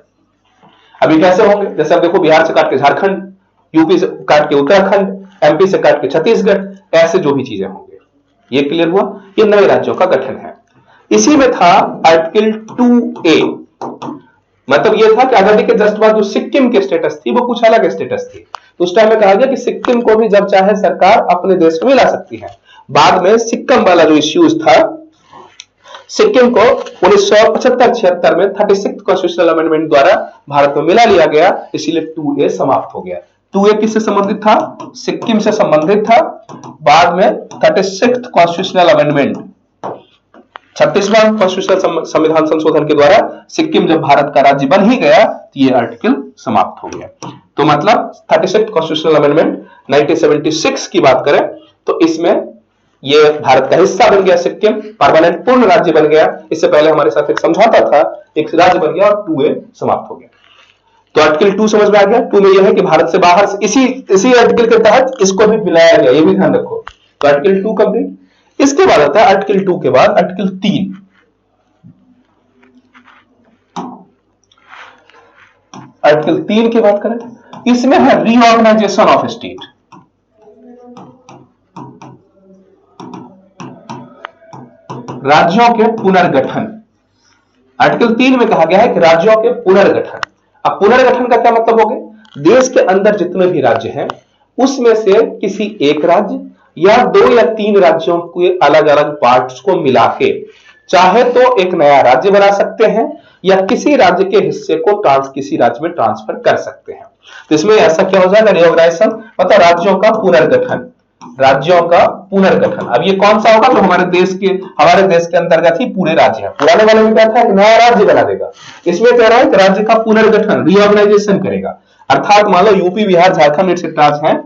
अभी कैसे होंगे, जैसे अब देखो बिहार से काट के झारखंड, यूपी से काट के उत्तराखंड, एमपी से काट के छत्तीसगढ़, ऐसे जो भी चीजें होंगे, ये क्लियर हुआ, ये नए राज्यों का गठन है। इसी में था आर्टिकल 2A, मतलब ये था कि आजादी के जस्ट बाद जो सिक्किम की स्टेटस थी वो कुछ अलग स्टेटस थी। तो उस टाइम में कहा गया कि सिक्किम को भी जब चाहे सरकार अपने देश में ला सकती है। बाद में सिक्किम वाला जो इश्यूज था, सिक्किम को 1975-76 में 36th कॉन्स्टिट्यूशनल अमेंडमेंट द्वारा भारत में मिला लिया गया, इसीलिए 2A समाप्त हो गया। 2A किससे संबंधित था, सिक्किम से संबंधित था। बाद में 36th कॉन्स्टिट्यूशनल अमेंडमेंट, 36वां कॉन्स्टिट्यूशनल संविधान संशोधन के द्वारा सिक्किम जब भारत का राज्य बन ही गया तो ये आर्टिकल समाप्त हो गया। तो मतलब 36th कॉन्स्टिट्यूशनल अमेंडमेंट 1976 की बात करें तो इसमें ये भारत का हिस्सा बन गया, सिक्किम परमानेंट पूर्ण राज्य बन गया। इससे पहले हमारे साथ एक समझौता था, एक राज्य बन गया और 2A समाप्त हो गया। तो आर्टिकल 2 समझ में आ गया। 2 में यह है कि भारत से बाहर से इसी आर्टिकल के तहत इसको भी मिलाया गया, ये भी ध्यान रखो। तो आर्टिकल 2 कंप्लीट। इसके बाद आता है आर्टिकल 2 के बाद आर्टिकल 3। आर्टिकल 3 की बात करें, इसमें है रीऑर्गेनाइजेशन ऑफ स्टेट। राज्यों के पुनर्गठन। आर्टिकल 3 में कहा गया है कि राज्यों के पुनर्गठन। अब पुनर्गठन का क्या मतलब हो गया, देश के अंदर जितने भी राज्य हैं उसमें से किसी एक राज्य या 2 या 3 राज्यों के अलग अलग पार्ट्स को मिला के चाहे तो एक नया राज्य बना सकते हैं या किसी राज्य के हिस्से को किसी राज्य में ट्रांसफर कर सकते हैं। तो इसमें ऐसा क्या हो जाएगा, रीऑर्गेनाइजेशन मतलब राज्यों का पुनर्गठन, राज्यों का पुनर्गठन। अब ये कौन सा होगा, तो हमारे देश के अंतर्गत ही पूरे राज्य है। पुराने वाले में क्या था, एक नया राज्य बना देगा। इसमें कह रहा है कि राज्य का पुनर्गठन, रीऑर्गेनाइजेशन करेगा। अर्थात मान लो यूपी, बिहार, झारखंड एक्सेट्रा हैं,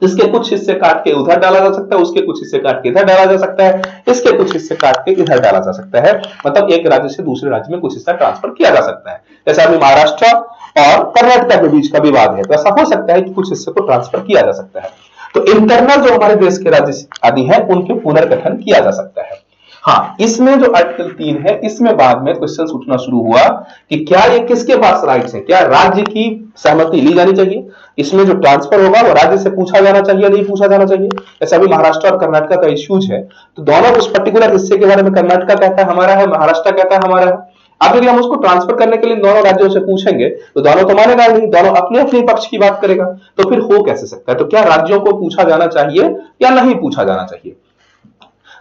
इसके कुछ हिस्से काट के उधर डाला जा सकता है, उसके कुछ हिस्से काट के इधर डाला जा सकता है, इसके कुछ हिस्से काट के इधर डाला जा सकता है। मतलब एक राज्य से दूसरे राज्य में कुछ हिस्सा ट्रांसफर किया जा सकता है। जैसे अभी महाराष्ट्र और कर्नाटक के बीच का विवाद है, तो ऐसा हो सकता है कि कुछ हिस्से को ट्रांसफर किया जा सकता है। तो इंटरनल जो हमारे देश के राज्य आदि हैं उनके पुनर्गठन किया जा सकता है। हाँ, इसमें जो आर्टिकल 3 है, इसमें बाद में क्वेश्चन उठना शुरू हुआ कि क्या ये किसके पास राइट्स है, क्या राज्य की सहमति ली जानी चाहिए, इसमें जो ट्रांसफर होगा वो राज्य से पूछा जाना चाहिए, नहीं पूछा जाना चाहिए। ऐसा भी महाराष्ट्र और कर्नाटक का इश्यूज है, तो दोनों उस पर्टिकुलर हिस्से के बारे में कर्नाटक कहता है हमारा है, महाराष्ट्र कहता है हमारा है। अब यदि हम उसको ट्रांसफर करने के लिए दोनों राज्यों से पूछेंगे तो दोनों तो मानेगा नहीं, दोनों अपने अपने पक्ष की बात करेगा, तो फिर हो कैसे सकता है। तो क्या राज्यों को पूछा जाना चाहिए या नहीं पूछा जाना चाहिए।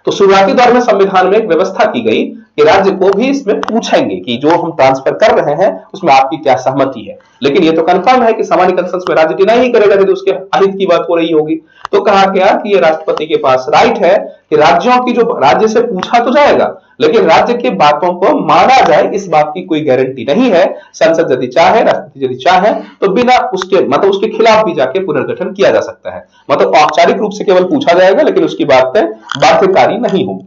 तो शुरुआती दौर में संविधान में एक व्यवस्था की गई कि राज्य को भी इसमें पूछेंगे कि जो हम ट्रांसफर कर रहे हैं उसमें आपकी क्या सहमति है, लेकिन ये तो कंफर्म है कि सामान्य कंसेंसस में राज्य डिनाई ही करेगा यदि उसके अहित की बात हो रही होगी। तो कहा गया कि ये राष्ट्रपति के पास राइट है कि राज्यों की, जो राज्य से पूछा तो जाएगा लेकिन राज्य की बातों को माना जाए, इस बात की कोई गारंटी नहीं है। संसद यदि चाहे, राष्ट्रपति यदि चाहे तो बिना उसके मतलब उसके खिलाफ भी जाके पुनर्गठन किया जा सकता है। मतलब औपचारिक रूप से केवल पूछा जाएगा लेकिन उसकी बातें बाध्यकारी नहीं होगी।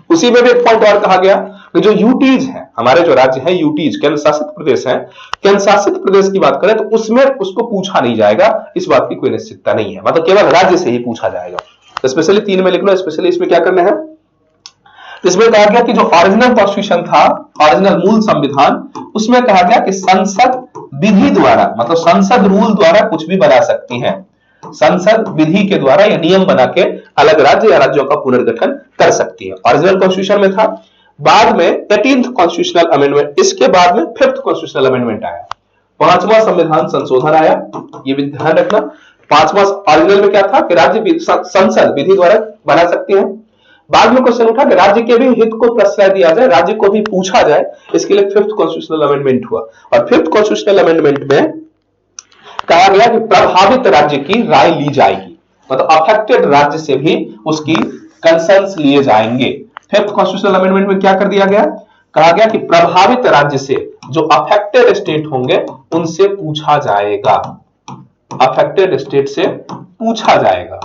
उसी में भी एक पॉइंट और कहा गया कि जो यूटीज है, हमारे जो राज्य है यूटीज, केंद्र शासित प्रदेश है, केंद्र शासित प्रदेश की बात करें तो उसमें उसको पूछा नहीं जाएगा, इस बात की कोई निश्चितता नहीं है, मतलब केवल राज्य से ही पूछा जाएगा। तो स्पेशली 3 में लिख लो, स्पेशली इसमें क्या करना है। इसमें कहा गया कि जो ओरिजिनल कॉन्स्टिट्यूशन था, ओरिजिनल मूल संविधान, उसमें कहा गया कि संसद विधि द्वारा, मतलब संसद रूल द्वारा कुछ भी बना सकती है, संसद विधि के द्वारा या नियम बना के अलग राज्य या राज्यों का पुनर्गठन कर सकती है। ओरिजिनल कॉन्स्टिट्यूशन में था। बाद में 18th कॉन्स्टिट्यूशनल अमेंडमेंट, इसके बाद में 5th कॉन्स्टिट्यूशनल अमेंडमेंट आया, 5वां संविधान संशोधन आया, ये भी ध्यान रखना। 5वां ओरिजिनल में क्या था कि राज्य संसद विधि द्वारा बना सकती है। बाद में क्वेश्चन उठा कि राज्य के भी हित को प्रश्रय दिया जाए, राज्य को भी पूछा जाए, इसके लिए 5th कॉन्स्टिट्यूशनल अमेंडमेंट हुआ। और 5th कॉन्स्टिट्यूशनल अमेंडमेंट में कहा गया कि प्रभावित राज्य की राय ली जाएगी, मतलब अफेक्टेड राज्य से भी उसकी कंसर्न्स लिए जाएंगे। 5th कॉन्स्टिट्यूशनल अमेंडमेंट में क्या कर दिया गया, कहा गया कि प्रभावित राज्य से, जो अफेक्टेड स्टेट होंगे उनसे पूछा जाएगा, अफेक्टेड स्टेट से पूछा जाएगा,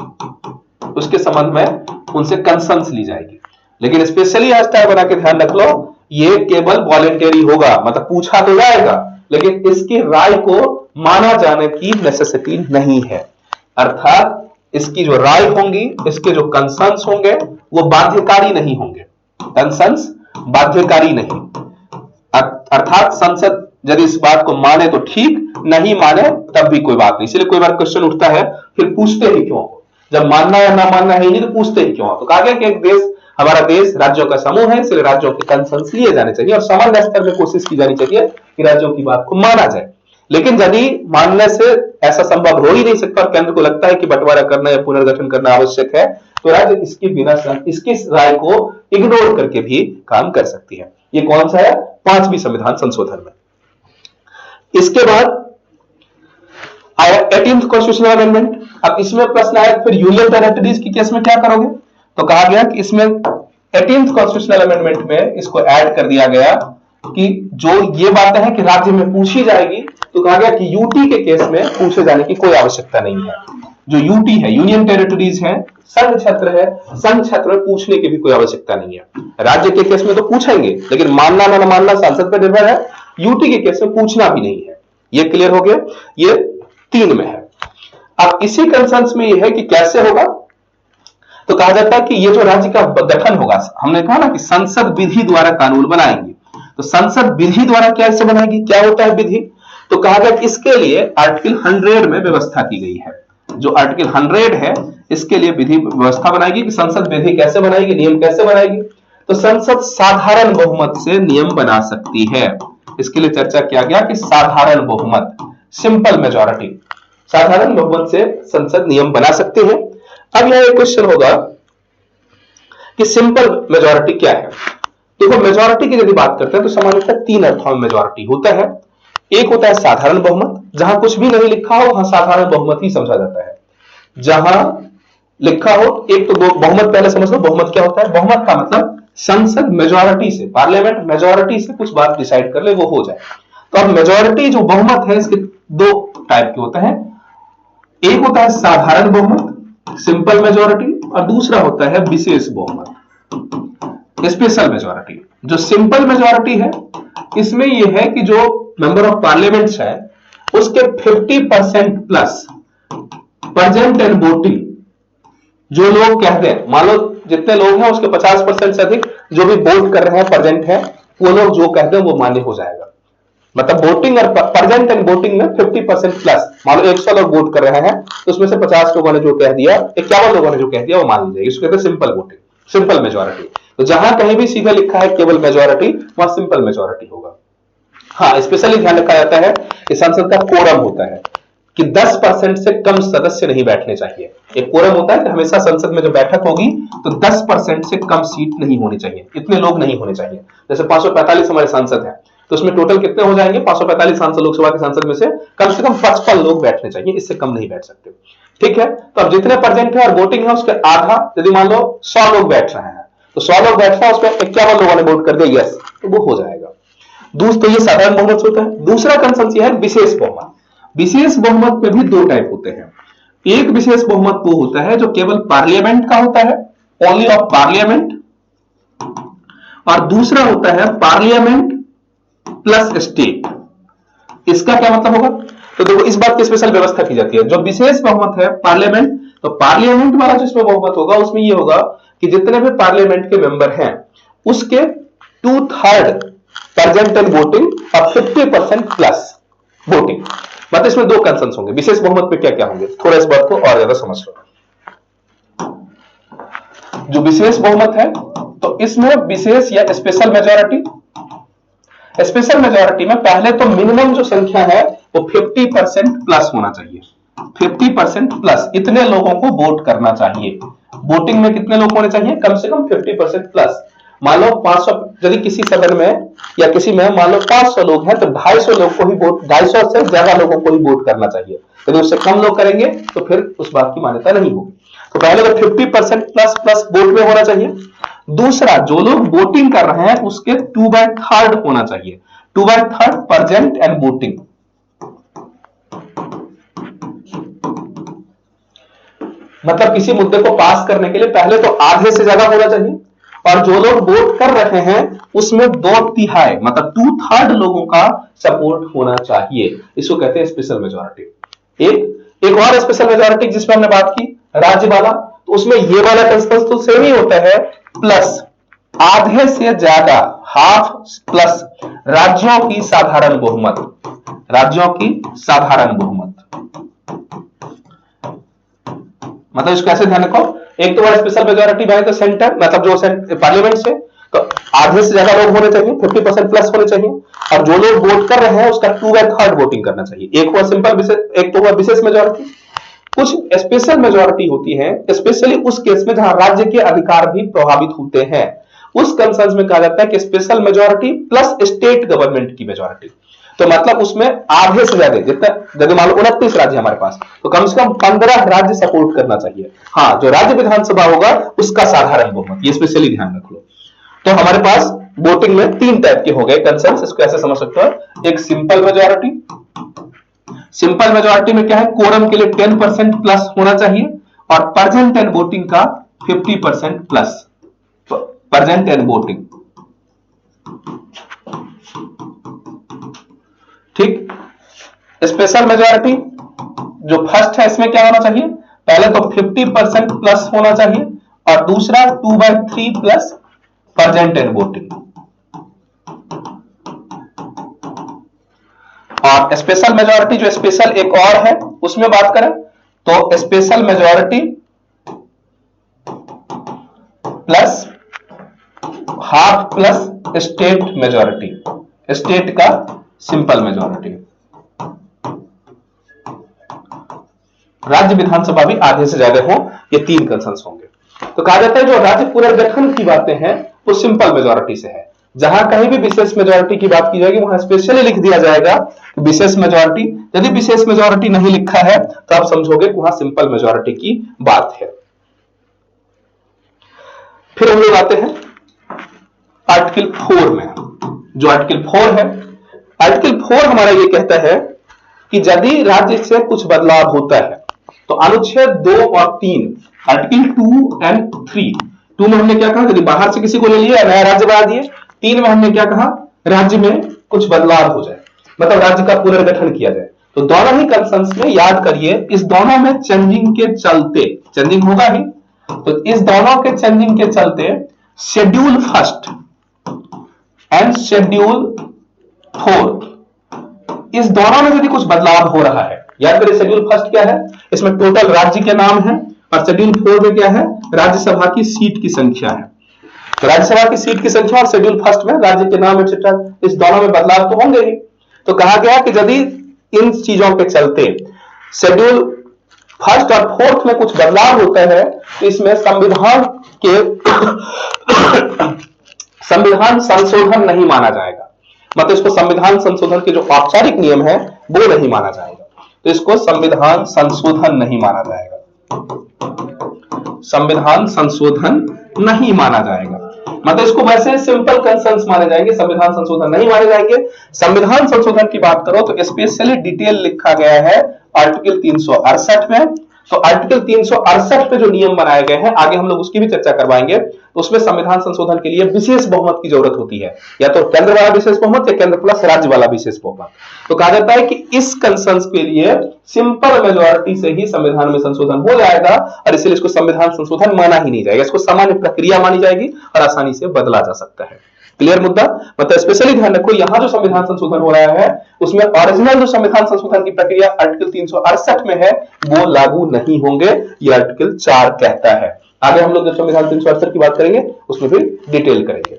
उसके संबंध में उनसे कंसर्न्स ली जाएगी। लेकिन स्पेशली हैशटैग बना के ध्यान रख लो, ये केवल वॉलेंटरी होगा, मतलब पूछा तो जाएगा लेकिन इसकी राय को माना जाने की नेसेसिटी नहीं है, अर्थात इसकी जो राय होंगी, इसके जो कंसर्न्स होंगे वो बाध्यकारी नहीं होंगे, कंसर्न्स बाध्यकारी नहीं, अर्थात संसद यदि इस बात को माने तो ठीक, नहीं माने तब भी कोई बात नहीं। इसलिए कोई बार क्वेश्चन उठता है फिर पूछते ही क्यों, जब मानना या ना मानना है नहीं तो पूछते ही क्यों। तो कहा गया कि एक देश, हमारा देश राज्यों का समूह है, इसलिए राज्यों के कंसर्न्स लिए जाने चाहिए और सामान्य स्तर में कोशिश की जानी चाहिए कि राज्यों की बात को माना जाए। लेकिन यदि मानने से ऐसा संभव हो ही नहीं सकता और केंद्र को लगता है कि बंटवारा करना या पुनर्गठन करना आवश्यक है, तो राज्य इसके बिना इसकी राय को इग्नोर करके भी काम कर सकती है। ये कौन सा है, 5वीं संविधान संशोधन में। इसके बाद आया 18th कॉन्स्टिट्यूशनल अमेंडमेंट। अब इसमें प्रश्न आया फिर यूनियन टेरिटरीज की केस में क्या करोगे, तो कहा गया कि इसमें 18th कॉन्स्टिट्यूशनल अमेंडमेंट में इसको ऐड कर दिया गया कि जो ये बातें हैं कि राज्य में पूछी जाएगी, तो कहा गया कि यूटी के केस में पूछे जाने की कोई आवश्यकता नहीं है। जो यूटी है, यूनियन टेरिटरीज है, संघ क्षेत्र है, संघ क्षेत्र में पूछने की भी कोई आवश्यकता नहीं है। राज्य के केस में तो पूछेंगे लेकिन मानना ना मानना सांसद पर निर्भर है, यूटी के केस में पूछना भी नहीं है। ये क्लियर हो गया, ये 3 में है। अब इसी कंसर्न्स में ये है कि कैसे होगा, तो कहा जाता है कि ये जो राज्य का गठन होगा, हमने कहा ना कि संसद विधि द्वारा कानून बनाएंगे, तो संसद विधि द्वारा कैसे बनाएगी, क्या होता है विधि, तो कहा गया कि इसके लिए आर्टिकल 100 में व्यवस्था की गई है। जो आर्टिकल 100 है इसके लिए विधि व्यवस्था बनाएगी कि संसद विधि कैसे बनाएगी, नियम कैसे बनाएगी। तो संसद साधारण बहुमत से नियम बना सकती है, इसके लिए चर्चा किया गया कि साधारण बहुमत, सिंपल मेजॉरिटी, साधारण बहुमत से संसद नियम बना सकते हैं। अब यह एक क्वेश्चन होगा कि सिंपल मेजॉरिटी क्या है। देखो मेजॉरिटी की यदि बात करते हैं तो सामान्यतः 3 अर्थों में मेजॉरिटी होता है। एक होता है साधारण बहुमत, जहां कुछ भी नहीं लिखा हो वहां साधारण बहुमत ही समझा जाता है। जहां लिखा हो, एक तो बहुमत पहले समझ लो, बहुमत क्या होता है। बहुमत का मतलब संसद मेजॉरिटी से, पार्लियामेंट मेजॉरिटी से कुछ बात डिसाइड कर ले, वो हो जाए। तो अब मेजॉरिटी जो बहुमत है इसके 2 टाइप के होते हैं, एक होता है साधारण बहुमत, सिंपल मेजॉरिटी, और दूसरा होता है विशेष बहुमत, स्पेशल मेजॉरिटी। जो सिंपल मेजॉरिटी है इसमें यह है कि जो मेंबर ऑफ पार्लियामेंट है उसके 50% प्लस प्रेजेंट एंड वोटिंग, जो लोग कहते हैं, मान लो जितने लोग हैं उसके 50% से अधिक जो भी वोट कर रहे हैं, प्रेजेंट है, वो लोग जो कहते हैं वो मान्य हो जाएगा। मतलब वोटिंग और प्रेजेंट एंड वोटिंग में 50% प्लस, मान लो 100 लोग वोट कर रहे हैं तो उसमें से 50 लोगों ने जो कह दिया, 51 लोगों ने जो कह दिया वो मान ली जाएगी। इसको कहते हैं सिंपल वोटिंग, सिंपल मेजोरिटी। तो जहां कहीं भी सीधा लिखा है केवल मेजोरिटी, वहां सिंपल मेजोरिटी होगा। हाँ, स्पेशली ध्यान रखा जाता है कि संसद का कोरम होता है कि 10% से कम सदस्य नहीं बैठने चाहिए। एक कोरम होता है कि हमेशा संसद में जो बैठक होगी तो 10% से कम सीट नहीं होनी चाहिए, इतने लोग नहीं होने चाहिए। जैसे 545 हमारे सांसद हैं तो उसमें टोटल कितने हो जाएंगे, 545 सांसद लोकसभा के सांसद में से कम 55 लोग बैठने चाहिए, इससे कम नहीं बैठ सकते। ठीक है, तो अब जितने प्रेजेंट है और वोटिंग है उसके आधा, यदि मान लो 100 लोग बैठ रहे हैं तो 100 लोग बैठ रहे हैं, उसमें 51 लोगों ने वोट कर दिया यस, तो वो हो जाएगा। तो ये साधारण बहुमत होता है। दूसरा कंसेंसस यह है विशेष बहुमत। विशेष बहुमत में भी दो टाइप होते हैं। एक विशेष बहुमत वो होता है जो केवल पार्लियामेंट का होता है, ओनली ऑफ पार्लियामेंट, और दूसरा होता है पार्लियामेंट प्लस स्टेट। इसका क्या मतलब होगा, तो देखो इस बात की स्पेशल व्यवस्था की जाती है। जो विशेष बहुमत है पार्लियामेंट, तो पार्लियामेंट वाला जिसमें बहुमत होगा उसमें यह होगा कि जितने भी पार्लियामेंट के मेंबर हैं उसके 2/3 प्रेजेंट एंड वोटिंग और 50% प्लस वोटिंग। मतलब इसमें दो कंसेंसस होंगे। विशेष बहुमत में क्या क्या होंगे, थोड़ा इस बात को और ज्यादा समझ लो। जो विशेष बहुमत है तो इसमें विशेष या स्पेशल मेजोरिटी, स्पेशल मेजोरिटी में पहले तो मिनिमम जो संख्या है वो 50% प्लस होना चाहिए। 50% प्लस, इतने लोगों को वोट करना चाहिए। वोटिंग में कितने लोग होने चाहिए, कम से कम 50% प्लस। मान लो 500, यदि किसी सदन में या किसी में मान लो 500 लोग हैं तो 250 लोग को ही वोट, 250 से ज्यादा लोगों को ही वोट करना चाहिए। यदि उससे कम लोग करेंगे तो फिर उस बात की मान्यता नहीं होगी। तो पहले तो 50% प्लस प्लस वोट में होना चाहिए। दूसरा, जो लोग वोटिंग कर रहे हैं उसके 2/3 होना चाहिए। 2/3 प्रेजेंट एंड वोटिंग। मतलब किसी मुद्दे को पास करने के लिए पहले तो आधे से ज्यादा होना चाहिए, और जो लोग वोट कर रहे हैं उसमें 2/3 मतलब 2/3 लोगों का सपोर्ट होना चाहिए। इसको कहते हैं स्पेशल मेजोरिटी। एक और स्पेशल मेजोरिटी जिसमें हमने बात की राज्य वाला, तो उसमें ये वाला कंसेंसस तो सेम ही होता है, प्लस आधे से ज्यादा, हाफ प्लस राज्यों की साधारण बहुमत, राज्यों की साधारण बहुमत। मतलब इसको कैसे ध्यान रखो, एक तो special majority by the centre, मतलब जो पार्लियामेंट से, तो आधे से ज्यादा लोग होने चाहिए, 50% प्लस होने चाहिए, और जो लोग वोट कर रहे हैं उसका 2/3 वोटिंग करना चाहिए। एक हुआ सिंपल, एक तो हुआ विशेष मेजोरिटी। कुछ स्पेशल मेजोरिटी होती है, स्पेशली उस केस में जहां राज्य के अधिकार भी प्रभावित होते हैं, उस कंसेंसस में कहा जाता है कि special majority plus state government की मेजोरिटी। तो मतलब उसमें आधे से ज्यादा, जितना, यदि मान लो 29 राज्य हमारे पास, तो कम से कम 15 राज्य सपोर्ट करना चाहिए। हाँ, जो राज्य विधानसभा होगा उसका साधारण बहुमत, ये स्पेशली ध्यान रख लो। तो हमारे पास वोटिंग में 3 टाइप के हो गए कंसेंसस। इसको ऐसे समझ सकते हो, एक सिंपल मेजोरिटी। सिंपल मेजोरिटी में क्या है, कोरम के लिए 10% प्लस होना चाहिए, और प्रेजेंट एंड वोटिंग का 50% प्लस, प्रेजेंट एंड वोटिंग। ठीक। स्पेशल मेजोरिटी जो फर्स्ट है इसमें क्या होना चाहिए, पहले तो 50% प्लस होना चाहिए, और दूसरा 2/3 प्लस प्रेजेंट एंड वोटिंग। और स्पेशल मेजोरिटी जो स्पेशल एक और है उसमें बात करें तो special majority plus half plus state majority, state का सिंपल मेजोरिटी। राज्य विधानसभा भी आधे से ज्यादा हो, ये 3 कंसेंसस होंगे। तो कहा जाता है जो राज्य पुनर्गठन की बातें हैं वो सिंपल मेजोरिटी से है। जहां कहीं भी विशेष मेजोरिटी की बात की जाएगी वहां स्पेशली लिख दिया जाएगा विशेष मेजोरिटी। यदि विशेष मेजोरिटी नहीं लिखा है तो आप समझोगे कि वहां सिंपल मेजोरिटी की बात है। फिर हम लोग आते हैं आर्टिकल 4 में। जो आर्टिकल 4 है, आर्टिकल 4 हमारा ये कहता है कि यदि राज्य से कुछ बदलाव होता है तो अनुच्छेद 2 और 3, आर्टिकल 2 एंड 3, 2 में हमने क्या कहा, यदि बाहर से किसी को ले लिया, नया राज्य बना दिए। 3 में हमने क्या कहा, राज्य में कुछ बदलाव हो जाए, मतलब राज्य का पुनर्गठन किया जाए। तो दोनों ही कंसेंसस में याद करिए, इस दोनों में चेंजिंग के चलते, चेंजिंग होगा ही, तो इस दोनों के चेंजिंग के चलते schedule first and schedule fourth, इस दोनों में यदि कुछ बदलाव हो रहा है, याद करिए शेड्यूल फर्स्ट क्या है, इसमें टोटल राज्य के नाम है, और शेड्यूल फोर में क्या है, राज्यसभा की सीट की संख्या है। तो राज्यसभा की सीट की संख्या और शेड्यूल फर्स्ट में राज्य के नाम एक्सेट्रा, इस दोनों में बदलाव तो होंगे ही। तो कहा गया कि यदि इन चीजों के चलते शेड्यूल फर्स्ट और फोर्थ में कुछ बदलाव होता है तो इसमें संविधान के संविधान संशोधन नहीं माना जाएगा, मतलब इसको संविधान संशोधन के जो औपचारिक नियम है वो नहीं माना जाएगा, तो इसको संविधान संशोधन नहीं माना जाएगा, संविधान संशोधन नहीं माना जाएगा, मतलब इसको वैसे सिंपल कंसर्न्स माने जाएंगे, संविधान संशोधन नहीं माने जाएंगे। संविधान संशोधन की बात करो तो स्पेशली डिटेल लिखा गया है आर्टिकल 368 में। तो आर्टिकल 368 पे जो नियम बनाए गए हैं, आगे हम लोग उसकी भी चर्चा करवाएंगे। तो उसमें संविधान संशोधन के लिए विशेष बहुमत की जरूरत होती है, या तो केंद्र वाला विशेष बहुमत या केंद्र प्लस राज्य वाला विशेष बहुमत। तो कहा जाता है कि इस कंसर्न्स के लिए सिंपल मेजॉरिटी से ही संविधान में संशोधन हो जाएगा, और इसलिए इसको संविधान संशोधन माना ही नहीं जाएगा, इसको सामान्य प्रक्रिया मानी जाएगी और आसानी से बदला जा सकता है। क्लियर मुद्दा? मतलब स्पेशली ध्यान रखो, यहां जो संविधान संशोधन हो रहा है उसमें ओरिजिनल जो संविधान संशोधन की प्रक्रिया आर्टिकल 368 में है वो लागू नहीं होंगे, ये आर्टिकल 4 कहता है। आगे हम लोग जब संविधान 368 की बात करेंगे उसमें भी डिटेल करेंगे।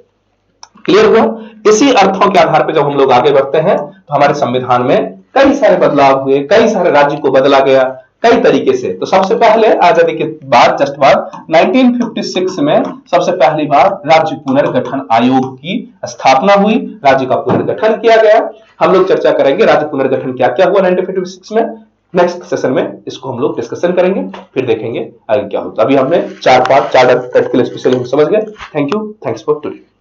क्लियर हुआ? इसी अर्थों के आधार पर जब हम लोग आगे बढ़ते हैं तो हमारे संविधान में कई सारे बदलाव हुए, कई सारे राज्य को बदला गया कई तरीके से। तो सबसे पहले आजादी के बाद जस्ट बाद 1956 में सबसे पहली बार राज्य पुनर्गठन आयोग की स्थापना हुई, राज्य का पुनर्गठन किया गया। हम लोग चर्चा करेंगे राज्य पुनर्गठन क्या क्या हुआ 1956 में। नेक्स्ट सेशन में इसको हम लोग डिस्कशन करेंगे, फिर देखेंगे आगे क्या होता है। अभी हमने 4 पार्ट 4 आर्टिकल स्पेशली समझ गए। Thank you, thanks for today.